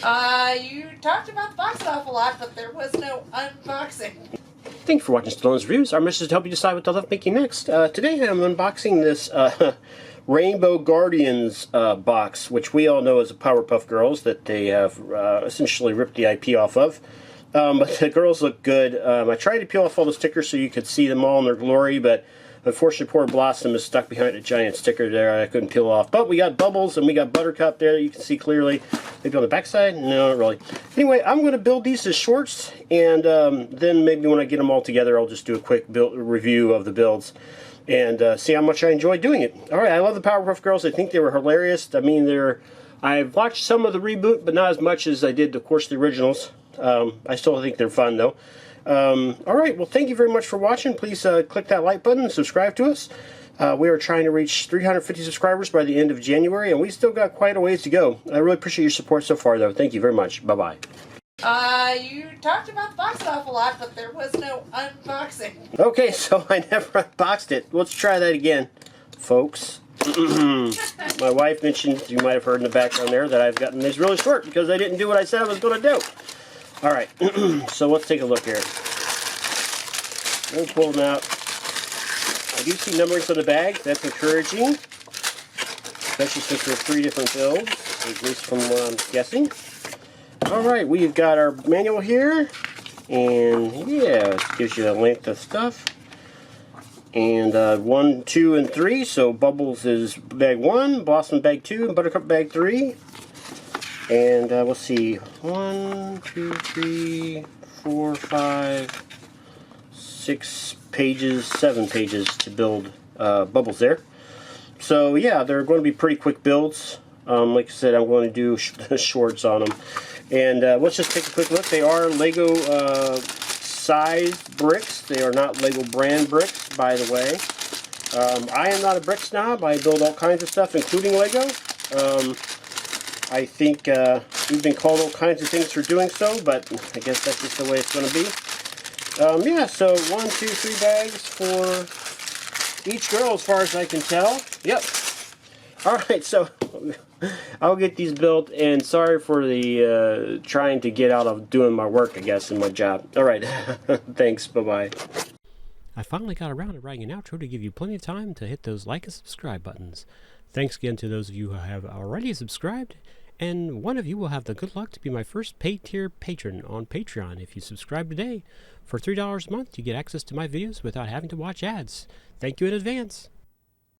You talked about the box an awful lot, but there was no unboxing. Thank you for watching Stallone's Reviews. Our mission is to help you decide what to love making next. Today I'm unboxing this Rainbow Guardians box, which we all know as the PowerPuFF Girls, that they have essentially ripped the IP off of. But the girls look good. I tried to peel off all the stickers so you could see them all in their glory, but unfortunately poor Blossom is stuck behind a giant sticker there I couldn't peel off. But we got Bubbles and we got Buttercup there you can see clearly. Maybe on the back side? No, not really. Anyway, I'm going to build these as shorts, and then maybe when I get them all together I'll just do a quick review of the builds and see how much I enjoy doing it. Alright, I love the PowerPuFF Girls. I think they were hilarious. I mean, I've watched some of the reboot, but not as much as I did, of course, the originals. I still think they're fun, though. Alright, well, thank you very much for watching. Please click that like button and subscribe to us. We are trying to reach 350 subscribers by the end of January, and we still got quite a ways to go. I really appreciate your support so far, though. Thank you very much. Bye-bye. You talked about the box an awful lot, but there was no unboxing. Okay, so I never unboxed it. Let's try that again, folks. My wife mentioned, you might have heard in the background there, that I've gotten these really short because I didn't do what I said I was going to do. Alright, so let's take a look here. We'll pull them out. I do see numberings on the bag. That's encouraging, especially since there are 3 different builds, at least from what I'm guessing. Alright, we've got our manual here, and yeah, it gives you the length of stuff. And 1, 2, and 3, so Bubbles is bag 1, Blossom bag 2, and Buttercup bag 3. And let's see, 1, 2, 3, 4, 5, 6 pages, 7 pages to build Bubbles there. So yeah, they're going to be pretty quick builds. Like I said, I'm going to do shorts on them. And let's just take a quick look. They are Lego sized bricks. They are not Lego brand bricks, by the way. I am not a brick snob. I build all kinds of stuff, including Lego. I think we've been called all kinds of things for doing so, but I guess that's just the way it's going to be. Yeah, so 1, 2, 3 bags for each girl as far as I can tell. Yep. Alright, so I'll get these built, and sorry for the trying to get out of doing my work, I guess, in my job. Alright, thanks, bye-bye. I finally got around to writing an outro to give you plenty of time to hit those like and subscribe buttons. Thanks again to those of you who have already subscribed, and one of you will have the good luck to be my first paid tier patron on Patreon. If you subscribe today, for $3 a month, you get access to my videos without having to watch ads. Thank you in advance.